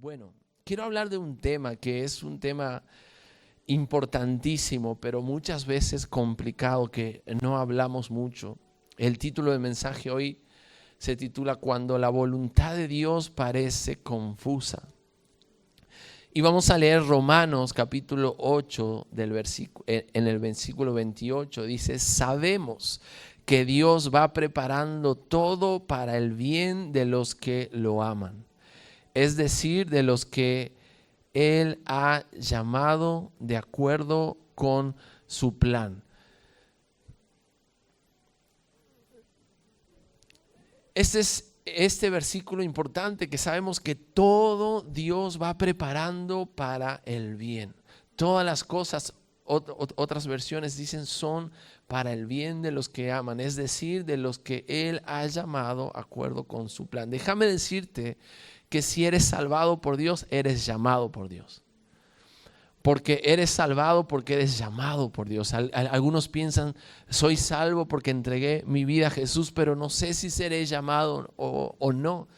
Bueno, quiero hablar de un tema que es un tema importantísimo, pero muchas veces complicado, que no hablamos mucho. El título del mensaje hoy se titula Cuando la voluntad de Dios parece confusa. Y vamos a leer Romanos capítulo 8 en el versículo 28. Dice, sabemos que Dios va preparando todo para el bien de los que lo aman. Es decir, de los que Él ha llamado de acuerdo con su plan. Este versículo importante, que sabemos que todo Dios va preparando para el bien. Todas las cosas, otras versiones dicen, son para el bien de los que aman, es decir, de los que Él ha llamado de acuerdo con su plan. Déjame decirte que si eres salvado por Dios, eres llamado por Dios. Porque eres salvado, porque eres llamado por Dios. Algunos piensan, soy salvo porque entregué mi vida a Jesús, pero no sé si seré llamado o no.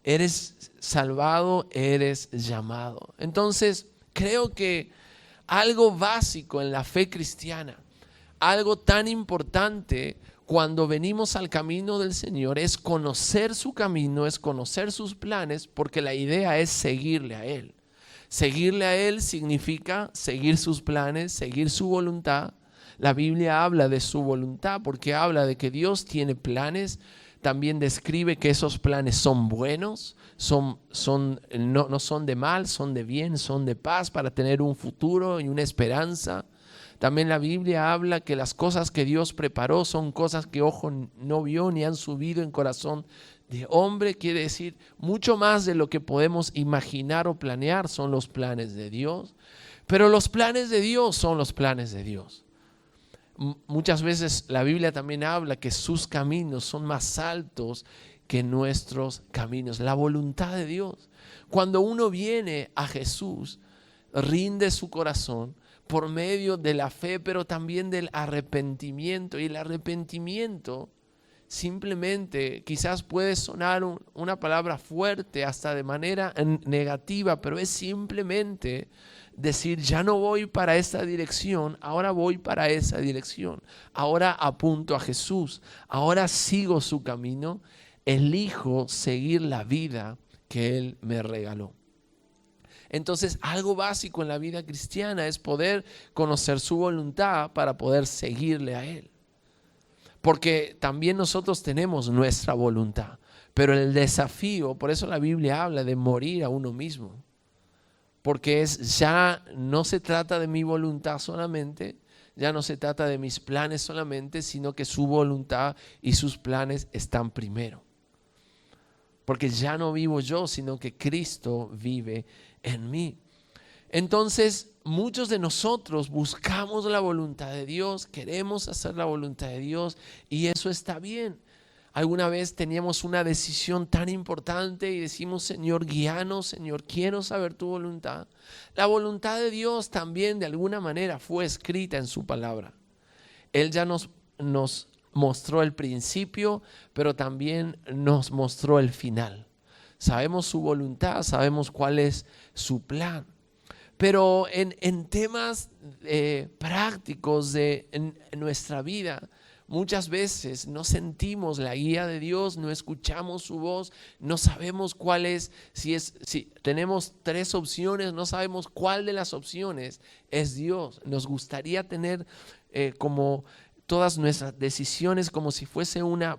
Eres salvado, eres llamado. Entonces, creo que algo básico en la fe cristiana, algo tan importante cuando venimos al camino del Señor, es conocer su camino, es conocer sus planes, porque la idea es seguirle a Él. Seguirle a Él significa seguir sus planes, seguir su voluntad. La Biblia habla de su voluntad porque habla de que Dios tiene planes. También describe que esos planes son buenos, no son de mal, son de bien, son de paz, para tener un futuro y una esperanza. También la Biblia habla que las cosas que Dios preparó son cosas que ojo no vio ni han subido en corazón de hombre. Quiere decir, mucho más de lo que podemos imaginar o planear son los planes de Dios. Pero los planes de Dios son los planes de Dios. Muchas veces la Biblia también habla que sus caminos son más altos que nuestros caminos. La voluntad de Dios. Cuando uno viene a Jesús, rinde su corazón por medio de la fe, pero también del arrepentimiento. Y el arrepentimiento simplemente quizás puede sonar una palabra fuerte, hasta de manera negativa, pero es simplemente decir, ya no voy para esa dirección, ahora voy para esa dirección. Ahora apunto a Jesús, ahora sigo su camino, elijo seguir la vida que Él me regaló. Entonces, algo básico en la vida cristiana es poder conocer su voluntad para poder seguirle a Él. Porque también nosotros tenemos nuestra voluntad, pero el desafío, por eso la Biblia habla de morir a uno mismo. Porque ya no se trata de mi voluntad solamente, ya no se trata de mis planes solamente, sino que su voluntad y sus planes están primero. Porque ya no vivo yo, sino que Cristo vive en mí. Entonces, muchos de nosotros buscamos la voluntad de Dios, queremos hacer la voluntad de Dios y eso está bien. Alguna vez teníamos una decisión tan importante y decimos, Señor, guíanos, Señor, quiero saber tu voluntad. La voluntad de Dios también de alguna manera fue escrita en su palabra. Él ya nos mostró el principio, pero también nos mostró el final. Sabemos su voluntad, sabemos cuál es su plan. Pero en temas prácticos en nuestra vida, muchas veces no sentimos la guía de Dios, no escuchamos su voz, no sabemos cuál es, si tenemos 3 opciones, no sabemos cuál de las opciones es Dios. Nos gustaría tener como todas nuestras decisiones como si fuese una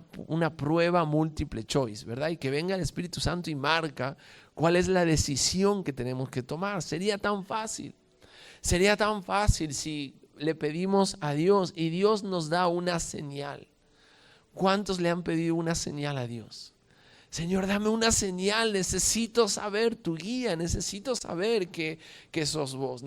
prueba múltiple choice, ¿verdad? Y que venga el Espíritu Santo y marca cuál es la decisión que tenemos que tomar. Sería tan fácil si le pedimos a Dios y Dios nos da una señal. ¿Cuántos le han pedido una señal a Dios? Señor, dame una señal, necesito saber tu guía, necesito saber que sos vos.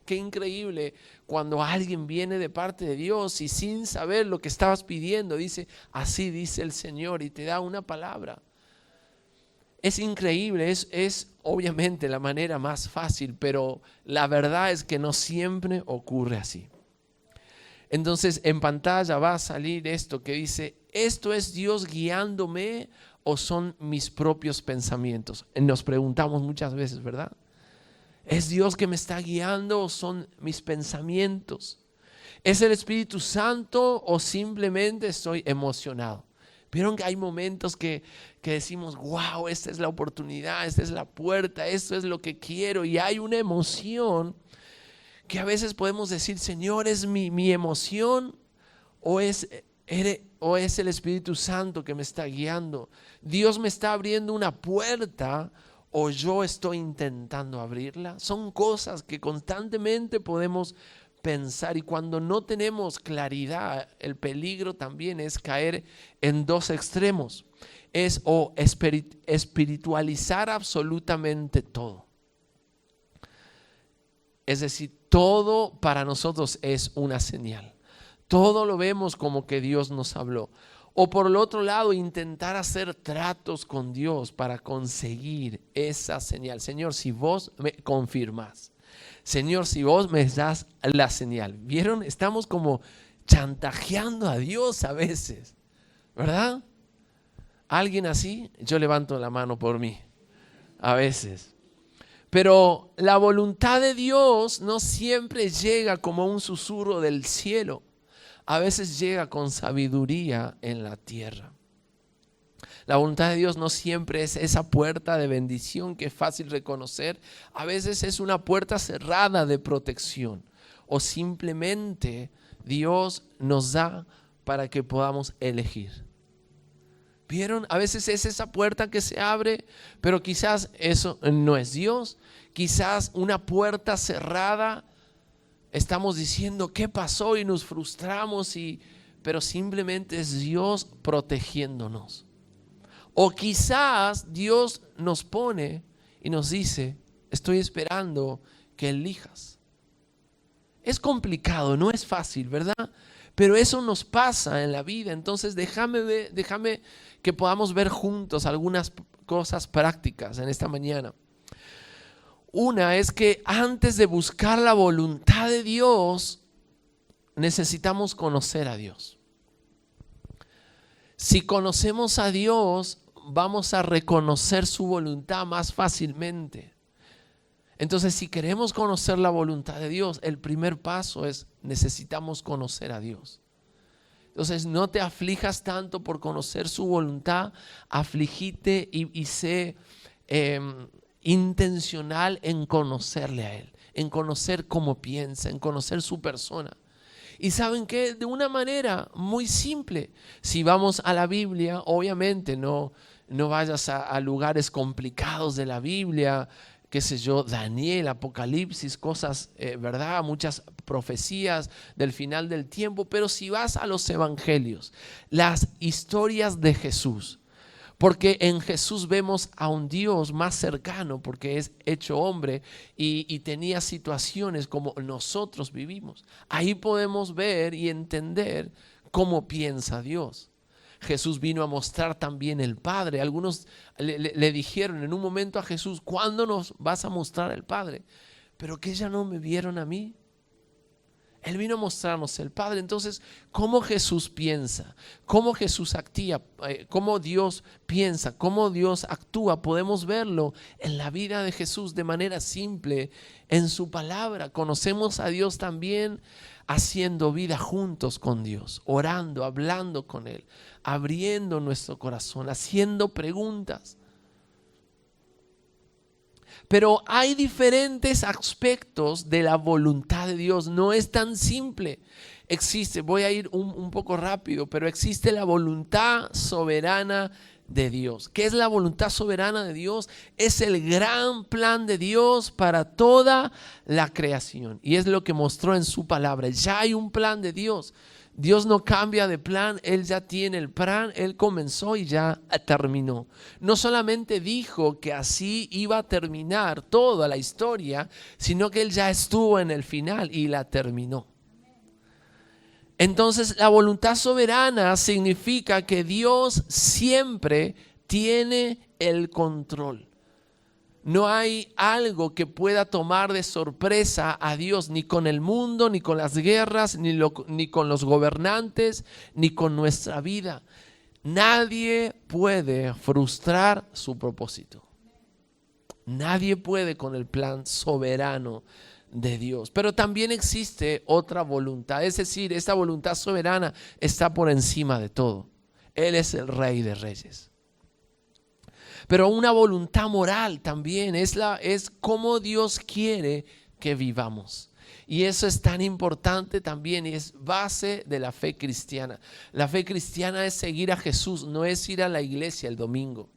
Qué increíble cuando alguien viene de parte de Dios y sin saber lo que estabas pidiendo, dice, así dice el Señor, y te da una palabra. Es increíble, es obviamente la manera más fácil, pero la verdad es que no siempre ocurre así. Entonces en pantalla va a salir esto que dice, ¿esto es Dios guiándome o son mis propios pensamientos? Nos preguntamos muchas veces, ¿verdad? ¿Es Dios que me está guiando o son mis pensamientos? ¿Es el Espíritu Santo o simplemente estoy emocionado? Vieron que hay momentos que decimos, wow, esta es la oportunidad, esta es la puerta, esto es lo que quiero, y hay una emoción que a veces podemos decir, Señor, ¿es mi emoción o es el Espíritu Santo que me está guiando? ¿Dios me está abriendo una puerta o yo estoy intentando abrirla? Son cosas que constantemente podemos pensar, y cuando no tenemos claridad, el peligro también es caer en dos extremos. Es o espiritualizar absolutamente todo. Es decir, todo para nosotros es una señal. Todo lo vemos como que Dios nos habló. O por el otro lado, intentar hacer tratos con Dios para conseguir esa señal. Señor, si vos me confirmás. Señor, si vos me das la señal. ¿Vieron? Estamos como chantajeando a Dios a veces, ¿verdad? ¿Alguien así? Yo levanto la mano por mí, a veces. Pero la voluntad de Dios no siempre llega como un susurro del cielo. A veces llega con sabiduría en la tierra. La voluntad de Dios no siempre es esa puerta de bendición que es fácil reconocer. A veces es una puerta cerrada de protección. O simplemente Dios nos da para que podamos elegir. ¿Vieron? A veces es esa puerta que se abre, pero quizás eso no es Dios. Quizás una puerta cerrada, estamos diciendo ¿qué pasó? Y nos frustramos, pero simplemente es Dios protegiéndonos. O quizás Dios nos pone y nos dice, estoy esperando que elijas. Es complicado, no es fácil, ¿verdad? Pero eso nos pasa en la vida. Entonces déjame que podamos ver juntos algunas cosas prácticas en esta mañana. Una es que antes de buscar la voluntad de Dios, necesitamos conocer a Dios. Si conocemos a Dios, vamos a reconocer su voluntad más fácilmente. Entonces, si queremos conocer la voluntad de Dios, el primer paso es necesitamos conocer a Dios. Entonces, no te aflijas tanto por conocer su voluntad, afligite y sé intencional en conocerle a Él, en conocer cómo piensa, en conocer su persona. Y ¿saben qué? De una manera muy simple. Si vamos a la Biblia, obviamente no vayas a lugares complicados de la Biblia, qué sé yo, Daniel, Apocalipsis, cosas, ¿verdad? Muchas profecías del final del tiempo. Pero si vas a los evangelios, las historias de Jesús, porque en Jesús vemos a un Dios más cercano, porque es hecho hombre y tenía situaciones como nosotros vivimos. Ahí podemos ver y entender cómo piensa Dios. Jesús vino a mostrar también el Padre. Algunos le dijeron en un momento a Jesús, ¿cuándo nos vas a mostrar el Padre? Pero que ya no me vieron a mí. Él vino a mostrarnos el Padre. Entonces, ¿cómo Jesús piensa? ¿Cómo Jesús actúa? ¿Cómo Dios piensa? ¿Cómo Dios actúa? Podemos verlo en la vida de Jesús de manera simple, en su palabra. Conocemos a Dios también haciendo vida juntos con Dios, orando, hablando con Él, abriendo nuestro corazón, haciendo preguntas. Pero hay diferentes aspectos de la voluntad de Dios. No es tan simple. Existe, voy a ir un poco rápido, pero existe la voluntad soberana de Dios. ¿Qué es la voluntad soberana de Dios? Es el gran plan de Dios para toda la creación. Y es lo que mostró en su palabra. Ya hay un plan de Dios. Dios no cambia de plan, Él ya tiene el plan, Él comenzó y ya terminó. No solamente dijo que así iba a terminar toda la historia, sino que Él ya estuvo en el final y la terminó. Entonces, la voluntad soberana significa que Dios siempre tiene el control. No hay algo que pueda tomar de sorpresa a Dios, ni con el mundo, ni con las guerras, ni con los gobernantes, ni con nuestra vida. Nadie puede frustrar su propósito. Nadie puede con el plan soberano de Dios. Pero también existe otra voluntad. Es decir, esta voluntad soberana está por encima de todo. Él es el Rey de Reyes. Pero una voluntad moral también es cómo Dios quiere que vivamos. Y eso es tan importante también y es base de la fe cristiana. La fe cristiana es seguir a Jesús, no es ir a la iglesia el domingo.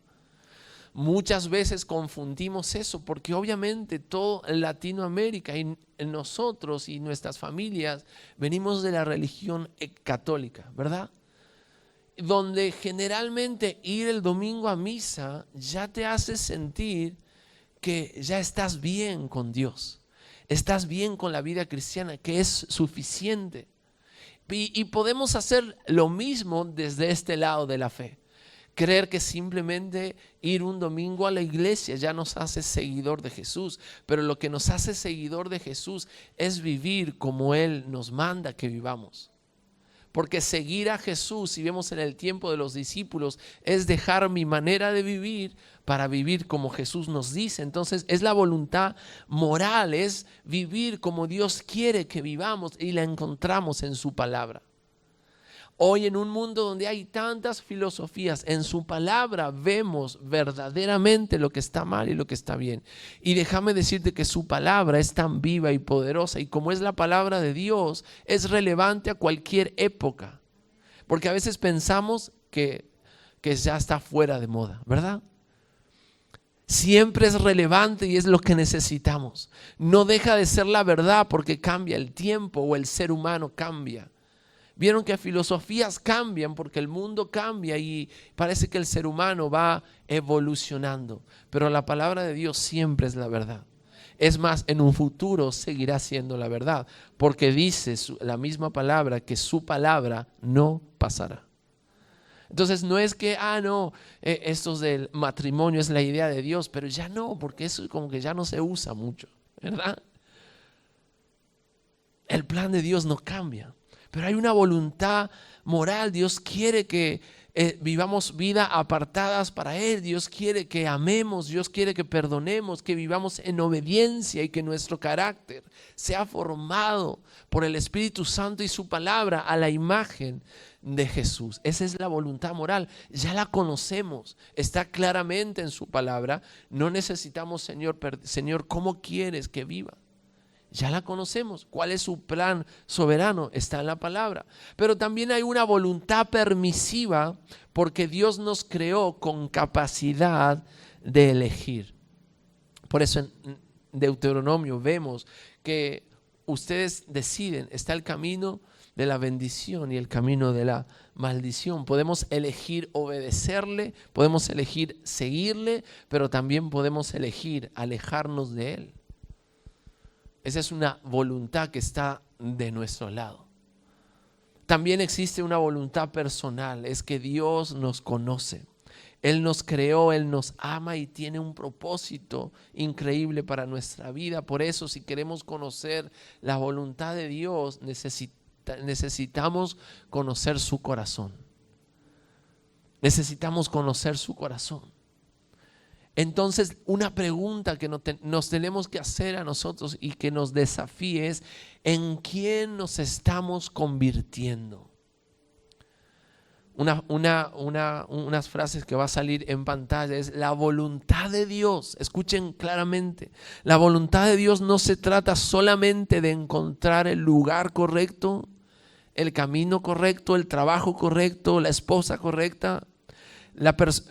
Muchas veces confundimos eso porque obviamente todo en Latinoamérica y nosotros y nuestras familias venimos de la religión católica, ¿verdad? Donde generalmente ir el domingo a misa ya te hace sentir que ya estás bien con Dios. Estás bien con la vida cristiana, que es suficiente. Y podemos hacer lo mismo desde este lado de la fe. Creer que simplemente ir un domingo a la iglesia ya nos hace seguidor de Jesús. Pero lo que nos hace seguidor de Jesús es vivir como Él nos manda que vivamos. Porque seguir a Jesús, si vemos en el tiempo de los discípulos, es dejar mi manera de vivir para vivir como Jesús nos dice. Entonces es la voluntad moral, es vivir como Dios quiere que vivamos y la encontramos en su palabra. Hoy en un mundo donde hay tantas filosofías, en su palabra vemos verdaderamente lo que está mal y lo que está bien. Y déjame decirte que su palabra es tan viva y poderosa y como es la palabra de Dios, es relevante a cualquier época. Porque a veces pensamos que ya está fuera de moda, ¿verdad? Siempre es relevante y es lo que necesitamos. No deja de ser la verdad porque cambia el tiempo o el ser humano cambia. Vieron que filosofías cambian porque el mundo cambia y parece que el ser humano va evolucionando. Pero la palabra de Dios siempre es la verdad. Es más, en un futuro seguirá siendo la verdad. Porque dice la misma palabra que su palabra no pasará. Entonces no es que, esto del matrimonio es la idea de Dios, pero ya no, porque eso como que ya no se usa mucho, ¿verdad? El plan de Dios no cambia. Pero hay una voluntad moral. Dios quiere que vivamos vida apartadas para Él. Dios quiere que amemos. Dios quiere que perdonemos, que vivamos en obediencia y que nuestro carácter sea formado por el Espíritu Santo y su palabra a la imagen de Jesús. Esa es la voluntad moral. Ya la conocemos. Está claramente en su palabra. No necesitamos, Señor, ¿cómo quieres que viva? Ya la conocemos. ¿Cuál es su plan soberano? Está en la palabra. Pero también hay una voluntad permisiva porque Dios nos creó con capacidad de elegir. Por eso en Deuteronomio vemos que ustedes deciden, está el camino de la bendición y el camino de la maldición. Podemos elegir obedecerle, podemos elegir seguirle, pero también podemos elegir alejarnos de Él. Esa es una voluntad que está de nuestro lado. También existe una voluntad personal, es que Dios nos conoce. Él nos creó, Él nos ama y tiene un propósito increíble para nuestra vida. Por eso, si queremos conocer la voluntad de Dios, necesitamos conocer su corazón. Necesitamos conocer su corazón. Entonces, una pregunta que nos tenemos que hacer a nosotros y que nos desafíe es: ¿en quién nos estamos convirtiendo? Unas frases que va a salir en pantalla es la voluntad de Dios. Escuchen claramente, la voluntad de Dios no se trata solamente de encontrar el lugar correcto, el camino correcto, el trabajo correcto, la esposa correcta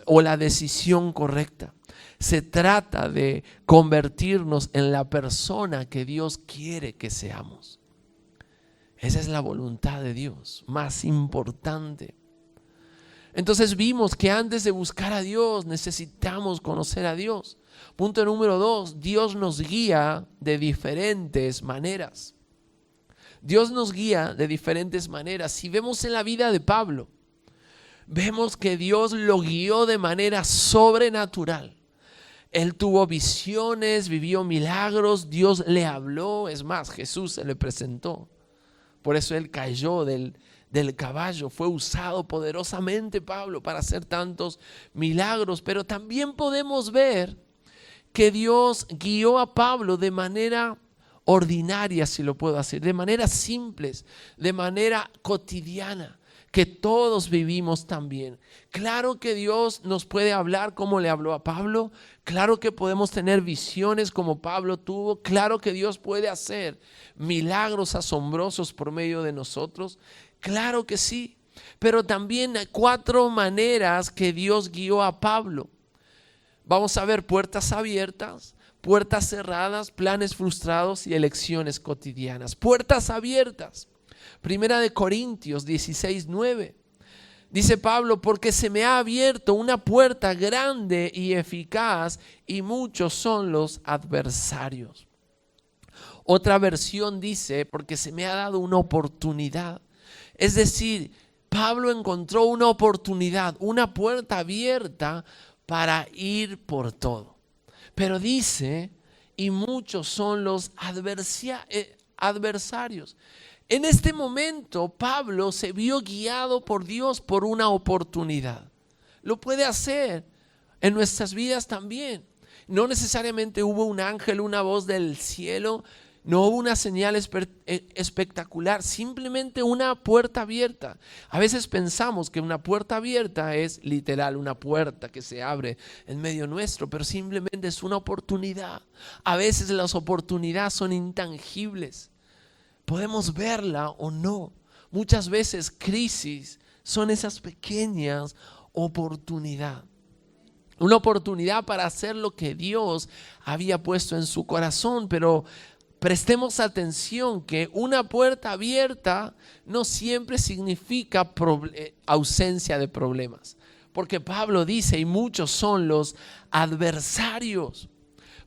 o la decisión correcta. Se trata de convertirnos en la persona que Dios quiere que seamos. Esa es la voluntad de Dios, más importante. Entonces vimos que antes de buscar a Dios necesitamos conocer a Dios. Punto número 2, Dios nos guía de diferentes maneras. Dios nos guía de diferentes maneras. Si vemos en la vida de Pablo, vemos que Dios lo guió de manera sobrenatural. Él tuvo visiones, vivió milagros, Dios le habló. Es más, Jesús se le presentó. Por eso él cayó del del caballo. Fue usado poderosamente Pablo para hacer tantos milagros, pero también podemos ver que Dios guió a Pablo de manera ordinaria, si lo puedo decir, de manera simple, de manera cotidiana, que todos vivimos también. Claro que Dios nos puede hablar como le habló a Pablo, claro que podemos tener visiones como Pablo tuvo, claro que Dios puede hacer milagros asombrosos por medio de nosotros, claro que sí, pero también hay 4 maneras que Dios guió a Pablo. Vamos a ver puertas abiertas, puertas cerradas, planes frustrados y elecciones cotidianas. Puertas abiertas. Primera de Corintios 16:9. Dice Pablo, porque se me ha abierto una puerta grande y eficaz y muchos son los adversarios. Otra versión dice, porque se me ha dado una oportunidad. Es decir, Pablo encontró una oportunidad, una puerta abierta para ir por todo. Pero dice, y muchos son los adversarios. En este momento, Pablo se vio guiado por Dios por una oportunidad. Lo puede hacer en nuestras vidas también. No necesariamente hubo un ángel, una voz del cielo, no hubo una señal espectacular, simplemente una puerta abierta. A veces pensamos que una puerta abierta es literal, una puerta que se abre en medio nuestro, pero simplemente es una oportunidad. A veces las oportunidades son intangibles. Podemos verla o no. Muchas veces crisis son esas pequeñas oportunidades. Una oportunidad para hacer lo que Dios había puesto en su corazón, pero prestemos atención que una puerta abierta no siempre significa ausencia de problemas. Porque Pablo dice, y muchos son los adversarios.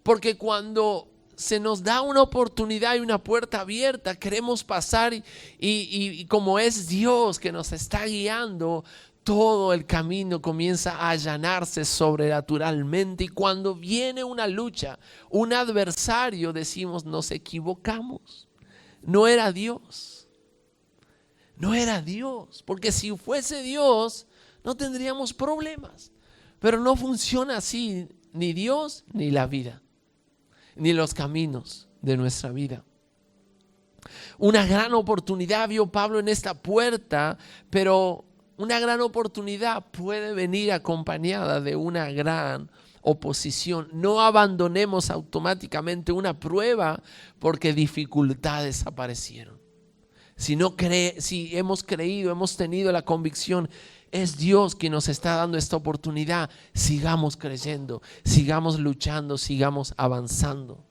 Porque cuando se nos da una oportunidad y una puerta abierta, queremos pasar y como es Dios que nos está guiando, todo el camino comienza a allanarse sobrenaturalmente. Y cuando viene una lucha, un adversario, decimos, nos equivocamos. No era Dios. No era Dios. Porque si fuese Dios, no tendríamos problemas. Pero no funciona así ni Dios ni la vida, ni los caminos de nuestra vida. Una gran oportunidad vio Pablo en esta puerta, pero una gran oportunidad puede venir acompañada de una gran oposición. No abandonemos automáticamente una prueba porque dificultades aparecieron. Si hemos creído, hemos tenido la convicción, es Dios quien nos está dando esta oportunidad, sigamos creyendo, sigamos luchando, sigamos avanzando.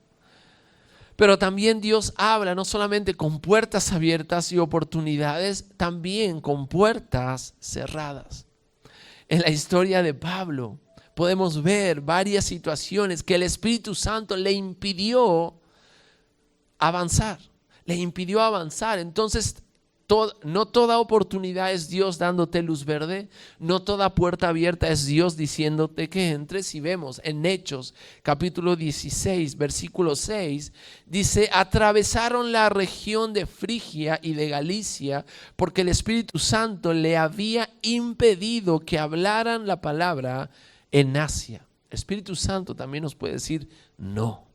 Pero también Dios habla no solamente con puertas abiertas y oportunidades, también con puertas cerradas. En la historia de Pablo podemos ver varias situaciones que el Espíritu Santo le impidió avanzar. Entonces, no toda oportunidad es Dios dándote luz verde, no toda puerta abierta es Dios diciéndote que entres. Y vemos en Hechos capítulo 16 versículo 6, dice, atravesaron la región de Frigia y de Galicia porque el Espíritu Santo le había impedido que hablaran la palabra en Asia. El Espíritu Santo también nos puede decir no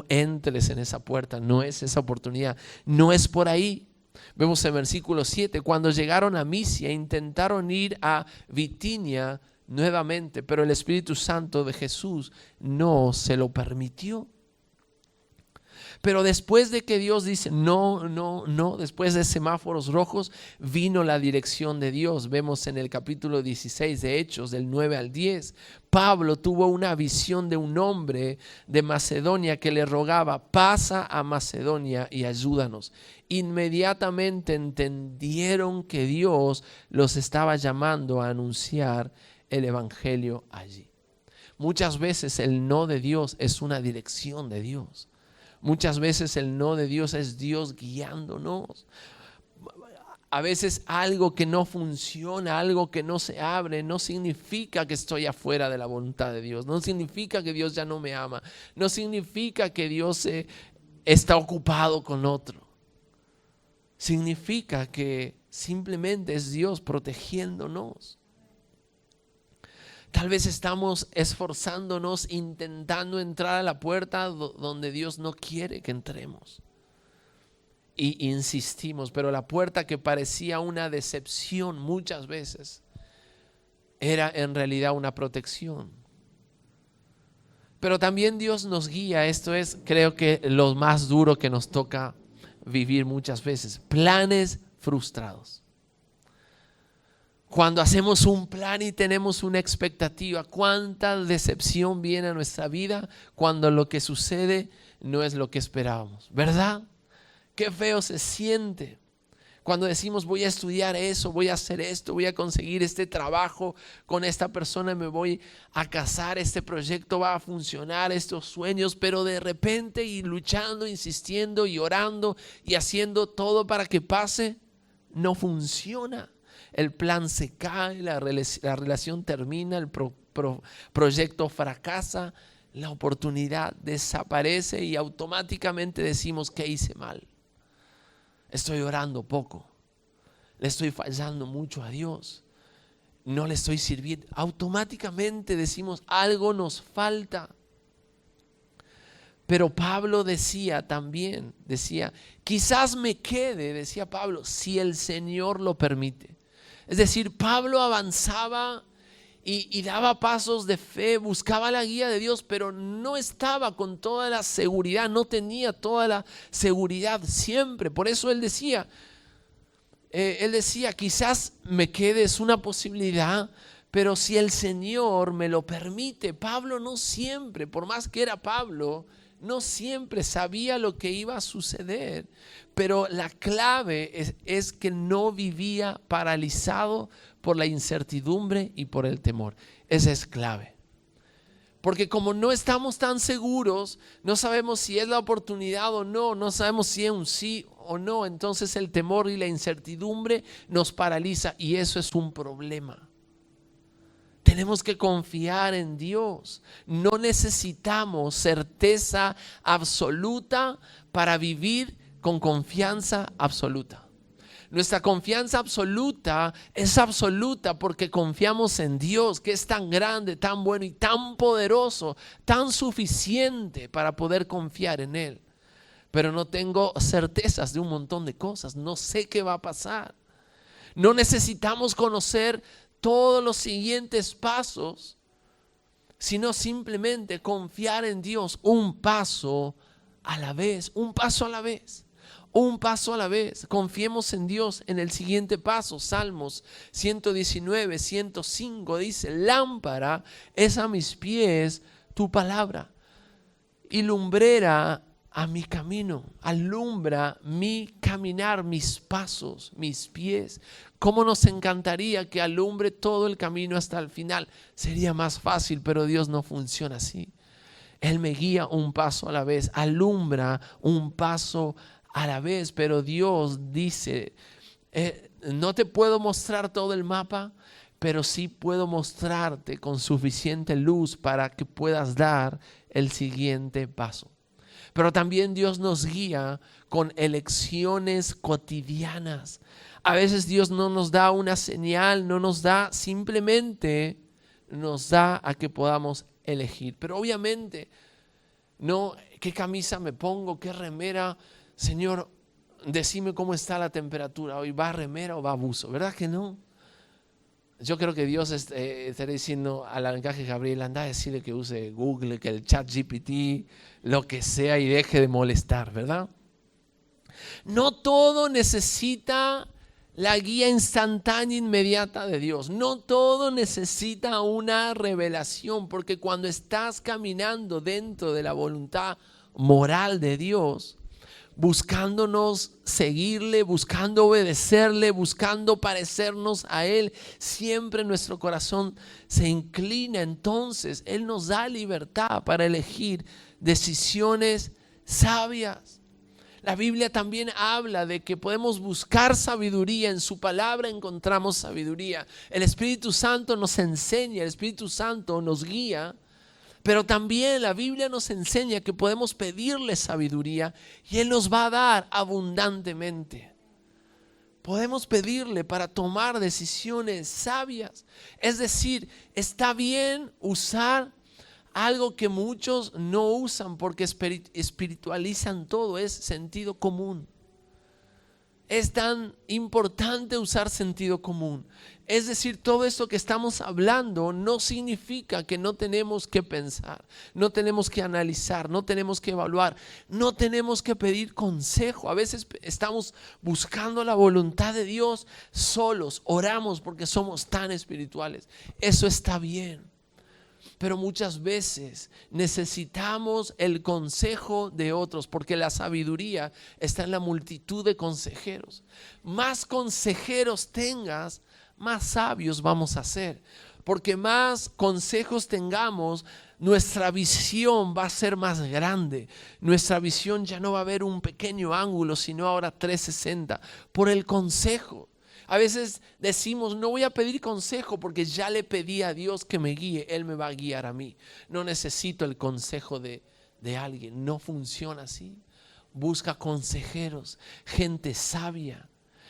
entres en esa puerta, no es esa oportunidad, no es por ahí. Vemos en versículo 7, cuando llegaron a Misia, intentaron ir a Bitinia nuevamente, pero el Espíritu Santo de Jesús no se lo permitió. Pero después de que Dios dice no, después de semáforos rojos, vino la dirección de Dios. Vemos en el capítulo 16 de Hechos, del 9 al 10, Pablo tuvo una visión de un hombre de Macedonia que le rogaba, pasa a Macedonia y ayúdanos. Inmediatamente entendieron que Dios los estaba llamando a anunciar el evangelio allí. Muchas veces el no de Dios es una dirección de Dios. Muchas veces el no de Dios es Dios guiándonos. A veces algo que no funciona, algo que no se abre, no significa que estoy afuera de la voluntad de Dios. No significa que Dios ya no me ama. No significa que Dios está ocupado con otro. Significa que simplemente es Dios protegiéndonos. Tal vez estamos esforzándonos, intentando entrar a la puerta donde Dios no quiere que entremos. Y insistimos, pero la puerta que parecía una decepción muchas veces era en realidad una protección. Pero también Dios nos guía. Esto es, creo que lo más duro que nos toca vivir muchas veces. Planes frustrados. Cuando hacemos un plan y tenemos una expectativa, cuánta decepción viene a nuestra vida cuando lo que sucede no es lo que esperábamos, ¿verdad? Qué feo se siente cuando decimos voy a estudiar eso, voy a hacer esto, voy a conseguir este trabajo con esta persona, me voy a casar, este proyecto va a funcionar, estos sueños, pero de repente y luchando, insistiendo y orando y haciendo todo para que pase, no funciona. El plan se cae, la relación termina, el proyecto fracasa, la oportunidad desaparece y automáticamente decimos que hice mal. Estoy orando poco, le estoy fallando mucho a Dios, no le estoy sirviendo. Automáticamente decimos algo nos falta. Pero Pablo decía también, quizás me quede, decía Pablo, si el Señor lo permite. Es decir, Pablo avanzaba y daba pasos de fe, buscaba la guía de Dios, pero no estaba con toda la seguridad, no tenía toda la seguridad siempre. Por eso él decía, quizás me quede, es una posibilidad, pero si el Señor me lo permite. Pablo no siempre, por más que era Pablo, no siempre sabía lo que iba a suceder, pero la clave es que no vivía paralizado por la incertidumbre y por el temor. Esa es clave. Porque como no estamos tan seguros, no sabemos si es la oportunidad o no, no sabemos si es un sí o no, entonces el temor y la incertidumbre nos paraliza y eso es un problema. Tenemos que confiar en Dios. No necesitamos certeza absoluta para vivir con confianza absoluta. Nuestra confianza absoluta es absoluta porque confiamos en Dios, que es tan grande, tan bueno y tan poderoso, tan suficiente para poder confiar en Él. Pero no tengo certezas de un montón de cosas. No sé qué va a pasar. No necesitamos conocer todos los siguientes pasos, sino simplemente confiar en Dios un paso a la vez, un paso a la vez, un paso a la vez. Confiemos en Dios en el siguiente paso. Salmos 119, 105 dice, lámpara es a mis pies tu palabra y lumbrera a mi camino, alumbra mi caminar, mis pasos, mis pies. ¿Cómo nos encantaría que alumbre todo el camino hasta el final? Sería más fácil, pero Dios no funciona así. Él me guía un paso a la vez, alumbra un paso a la vez, pero Dios dice, no te puedo mostrar todo el mapa, pero sí puedo mostrarte con suficiente luz para que puedas dar el siguiente paso. Pero también Dios nos guía con elecciones cotidianas. A veces Dios no nos da una señal, no nos da, simplemente nos da a que podamos elegir. Pero obviamente, no, ¿qué camisa me pongo? ¿Qué remera? Señor, decime cómo está la temperatura hoy. ¿Va remera o va buzo? ¿Verdad que no? Yo creo que Dios estaría diciendo al arcángel Gabriel, anda a decirle que use Google, que el ChatGPT, lo que sea y deje de molestar, ¿verdad? No todo necesita la guía instantánea inmediata de Dios. No todo necesita una revelación, porque cuando estás caminando dentro de la voluntad moral de Dios, buscándonos seguirle, buscando obedecerle, buscando parecernos a Él, siempre nuestro corazón se inclina. Entonces Él nos da libertad para elegir decisiones sabias. La Biblia también habla de que podemos buscar sabiduría. En su palabra encontramos sabiduría. El Espíritu Santo nos enseña, el Espíritu Santo nos guía. Pero también la Biblia nos enseña que podemos pedirle sabiduría y Él nos va a dar abundantemente. Podemos pedirle para tomar decisiones sabias. Es decir, está bien usar algo que muchos no usan porque espiritualizan todo, es sentido común. Es tan importante usar sentido común. Es decir, todo esto que estamos hablando no significa que no tenemos que pensar, no tenemos que analizar, no tenemos que evaluar, no tenemos que pedir consejo. A veces estamos buscando la voluntad de Dios solos, oramos porque somos tan espirituales. Eso está bien. Pero muchas veces necesitamos el consejo de otros, porque la sabiduría está en la multitud de consejeros. Más consejeros tengas, más sabios vamos a ser. Porque más consejos tengamos, nuestra visión va a ser más grande. Nuestra visión ya no va a ver un pequeño ángulo, sino ahora 360, por el consejo. A veces decimos, no voy a pedir consejo porque ya le pedí a Dios que me guíe, Él me va a guiar a mí. No necesito el consejo de alguien, no funciona así. Busca consejeros, gente sabia,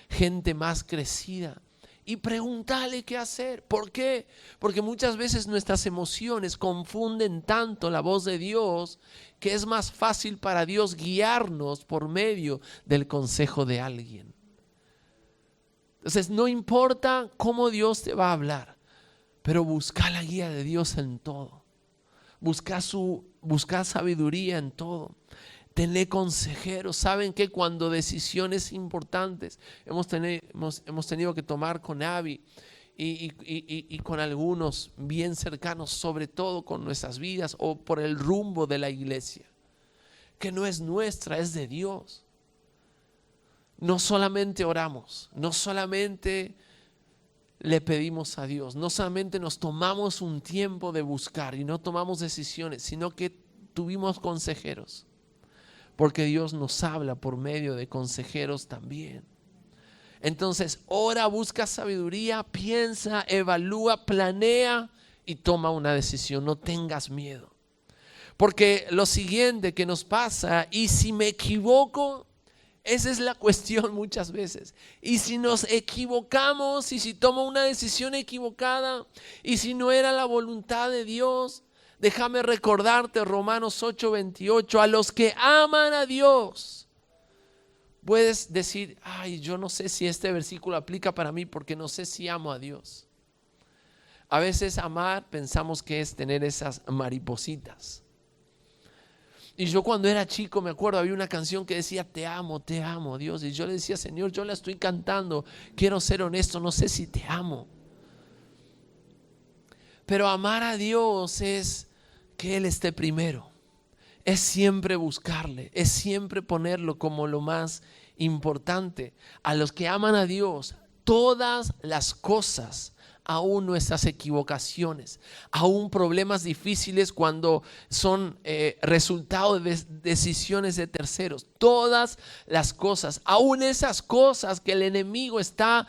gente más crecida y pregúntale qué hacer. ¿Por qué? Porque muchas veces nuestras emociones confunden tanto la voz de Dios que es más fácil para Dios guiarnos por medio del consejo de alguien. Entonces no importa cómo Dios te va a hablar, pero busca la guía de Dios en todo. Busca sabiduría en todo. Tener consejeros. Saben que cuando decisiones importantes hemos tenido que tomar con Abby y con algunos bien cercanos, sobre todo con nuestras vidas o por el rumbo de la iglesia, que no es nuestra, es de Dios. No solamente oramos, no solamente le pedimos a Dios, no solamente nos tomamos un tiempo de buscar y no tomamos decisiones, sino que tuvimos consejeros, porque Dios nos habla por medio de consejeros también. Entonces, ora, busca sabiduría, piensa, evalúa, planea y toma una decisión. No tengas miedo, porque lo siguiente que nos pasa, y si me equivoco, esa es la cuestión muchas veces. Y si nos equivocamos, y si tomo una decisión equivocada, y si no era la voluntad de Dios, déjame recordarte Romanos 8:28, a los que aman a Dios. Puedes decir, ay, yo no sé si este versículo aplica para mí porque no sé si amo a Dios. A veces amar pensamos que es tener esas maripositas. Y yo cuando era chico me acuerdo, había una canción que decía te amo Dios. Y yo le decía, Señor, yo la estoy cantando, quiero ser honesto, no sé si te amo. Pero amar a Dios es que Él esté primero. Es siempre buscarle, es siempre ponerlo como lo más importante. A los que aman a Dios, todas las cosas, aún nuestras equivocaciones, aún problemas difíciles cuando son resultado de decisiones de terceros, todas las cosas, aún esas cosas que el enemigo está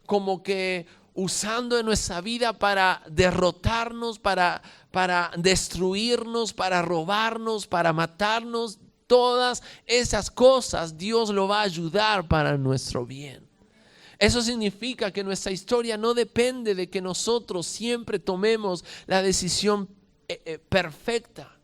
como que usando en nuestra vida para derrotarnos, para destruirnos, para robarnos, para matarnos, todas esas cosas Dios lo va a ayudar para nuestro bien. Eso significa que nuestra historia no depende de que nosotros siempre tomemos la decisión perfecta,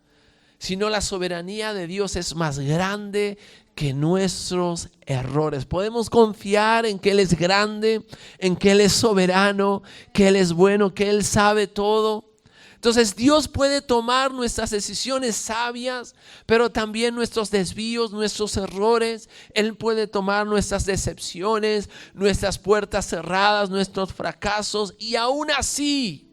sino la soberanía de Dios es más grande que nuestros errores. Podemos confiar en que Él es grande, en que Él es soberano, que Él es bueno, que Él sabe todo. Entonces Dios puede tomar nuestras decisiones sabias, pero también nuestros desvíos, nuestros errores. Él puede tomar nuestras decepciones, nuestras puertas cerradas, nuestros fracasos, y aún así,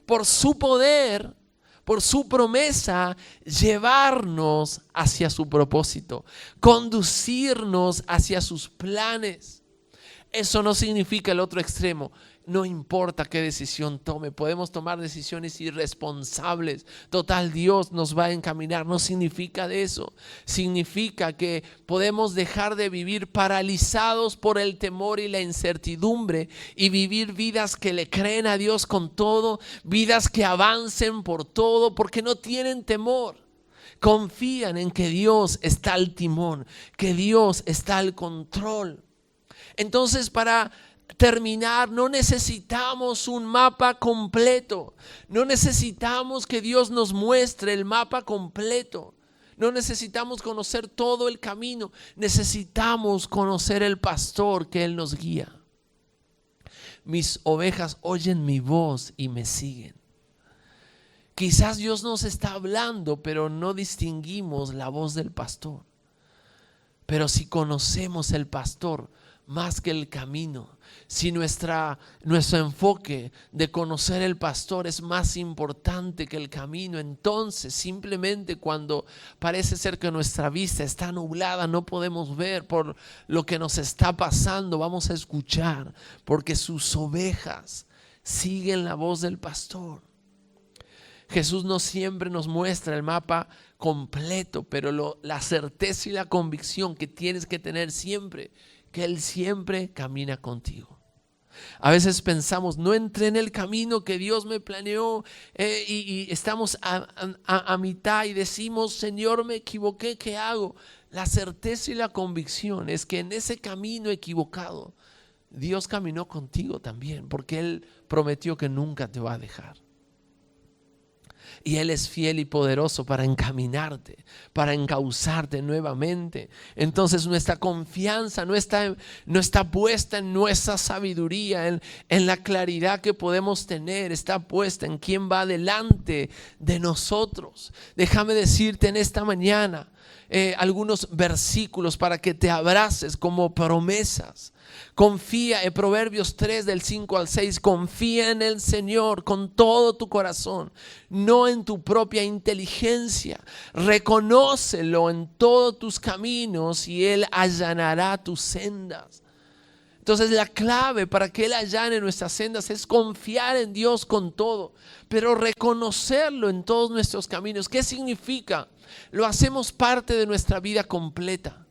por su poder, por su promesa, llevarnos hacia su propósito, conducirnos hacia sus planes. Eso no significa el otro extremo. No importa qué decisión tome, podemos tomar decisiones irresponsables. Total, Dios nos va a encaminar. No significa de eso. Significa que podemos dejar de vivir paralizados por el temor y la incertidumbre y vivir vidas que le creen a Dios con todo, vidas que avancen por todo porque no tienen temor. Confían en que Dios está al timón, que Dios está al control. Entonces, para terminar, no necesitamos un mapa completo. No necesitamos que Dios nos muestre el mapa completo. No necesitamos conocer todo el camino. Necesitamos conocer el pastor que Él nos guía. Mis ovejas oyen mi voz y me siguen. Quizás Dios nos está hablando, pero no distinguimos la voz del pastor. Pero si conocemos el pastor más que el camino, si nuestro enfoque de conocer el pastor es más importante que el camino, entonces simplemente cuando parece ser que nuestra vista está nublada, no podemos ver por lo que nos está pasando, vamos a escuchar, porque sus ovejas siguen la voz del pastor. Jesús no siempre nos muestra el mapa completo, pero la certeza y la convicción que tienes que tener siempre, que Él siempre camina contigo. A veces pensamos, no entré en el camino que Dios me planeó y estamos a mitad y decimos, Señor, me equivoqué, ¿qué hago? La certeza y la convicción es que en ese camino equivocado, Dios caminó contigo también, porque Él prometió que nunca te va a dejar. Y Él es fiel y poderoso para encaminarte, para encauzarte nuevamente. Entonces nuestra confianza no está puesta en nuestra sabiduría, en la claridad que podemos tener. Está puesta en quién va delante de nosotros. Déjame decirte en esta mañana algunos versículos para que te abraces como promesas. Confía en Proverbios 3 del 5 al 6. Confía en el Señor con todo tu corazón, no en tu propia inteligencia. Reconócelo en todos tus caminos y Él allanará tus sendas. Entonces la clave para que Él allane nuestras sendas es confiar en Dios con todo, pero reconocerlo en todos nuestros caminos. ¿Qué significa? Lo hacemos parte de nuestra vida completa.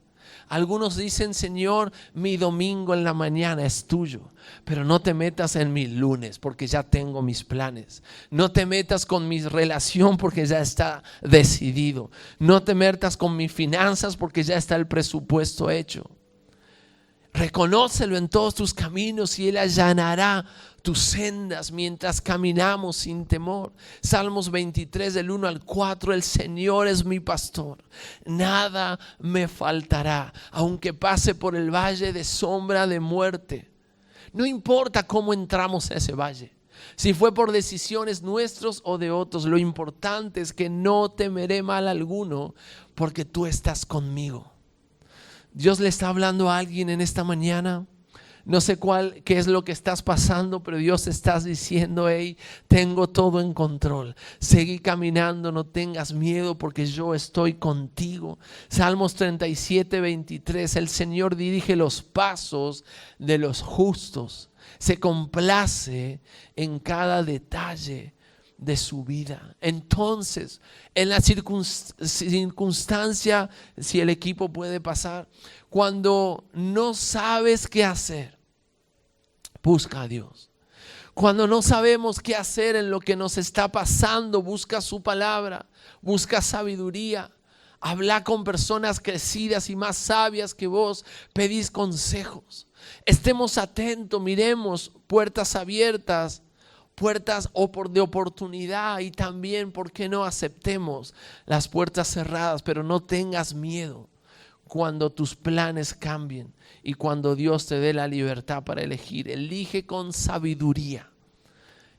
Algunos dicen, Señor, mi domingo en la mañana es tuyo, pero no te metas en mi lunes porque ya tengo mis planes. No te metas con mi relación porque ya está decidido. No te metas con mis finanzas porque ya está el presupuesto hecho. Reconócelo en todos tus caminos y Él allanará tus sendas mientras caminamos sin temor. Salmos 23 del 1 al 4. El Señor es mi pastor, nada me faltará. Aunque pase por el valle de sombra de muerte, no importa cómo entramos a ese valle, si fue por decisiones nuestras o de otros, lo importante es que no temeré mal alguno porque tú estás conmigo. Dios le está hablando a alguien en esta mañana. No sé qué es lo que estás pasando, pero Dios te está diciendo, hey, tengo todo en control. Seguí caminando, no tengas miedo porque yo estoy contigo. Salmos 37, 23. El Señor dirige los pasos de los justos. Se complace en cada detalle de su vida. Entonces, en la circunstancia, si el equipo puede pasar, cuando no sabes qué hacer, busca a Dios. Cuando no sabemos qué hacer en lo que nos está pasando, busca su palabra, busca sabiduría. Habla con personas crecidas y más sabias que vos, pedís consejos. Estemos atentos, miremos puertas abiertas, puertas de oportunidad, y también, ¿por qué no aceptemos las puertas cerradas? Pero no tengas miedo cuando tus planes cambien y cuando Dios te dé la libertad para elegir. Elige con sabiduría,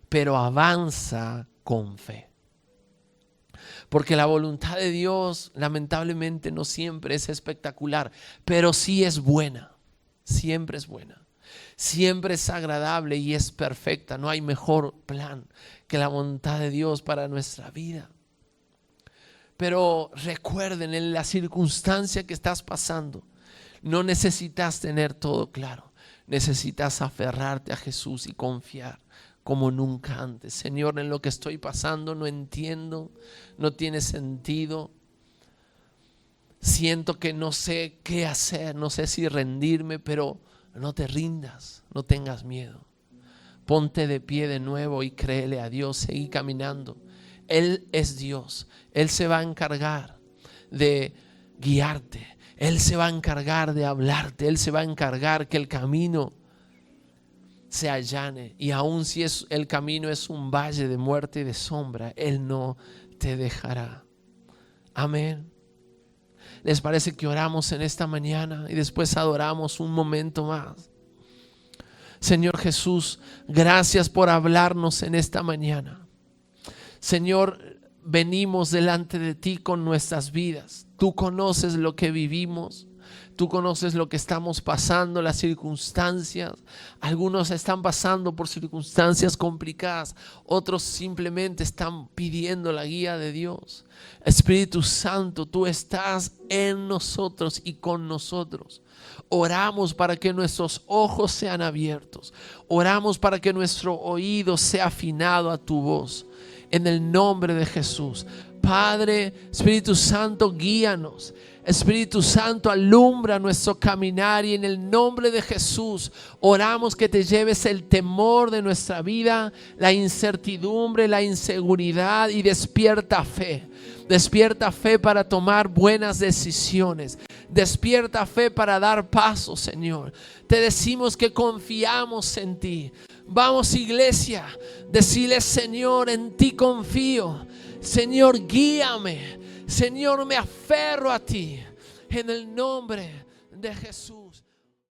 pero avanza con fe. Porque la voluntad de Dios lamentablemente no siempre es espectacular, pero sí es buena, siempre es buena. Siempre es agradable y es perfecta. No hay mejor plan que la voluntad de Dios para nuestra vida. Pero recuerden, en la circunstancia que estás pasando, no necesitas tener todo claro. Necesitas aferrarte a Jesús y confiar como nunca antes. Señor, en lo que estoy pasando no entiendo, no tiene sentido. Siento que no sé qué hacer, no sé si rendirme, pero no te rindas, no tengas miedo. Ponte de pie de nuevo y créele a Dios, seguí caminando. Él es Dios, Él se va a encargar de guiarte. Él se va a encargar de hablarte. Él se va a encargar que el camino se allane. Y aun si el camino es un valle de muerte y de sombra, Él no te dejará. Amén. ¿Les parece que oramos en esta mañana y después adoramos un momento más? Señor Jesús, gracias por hablarnos en esta mañana. Señor, venimos delante de ti con nuestras vidas. Tú conoces lo que vivimos. Tú conoces lo que estamos pasando, las circunstancias. Algunos están pasando por circunstancias complicadas. Otros simplemente están pidiendo la guía de Dios. Espíritu Santo, tú estás en nosotros y con nosotros. Oramos para que nuestros ojos sean abiertos. Oramos para que nuestro oído sea afinado a tu voz. En el nombre de Jesús. Padre, Espíritu Santo, guíanos. Espíritu Santo, alumbra nuestro caminar, y en el nombre de Jesús oramos que te lleves el temor de nuestra vida, la incertidumbre, la inseguridad, y despierta fe. Despierta fe para tomar buenas decisiones. Despierta fe para dar pasos, Señor. Te decimos que confiamos en ti. Vamos, iglesia, decirle: Señor, en ti confío. Señor, guíame. Señor, me aferro a ti. En el nombre de Jesús.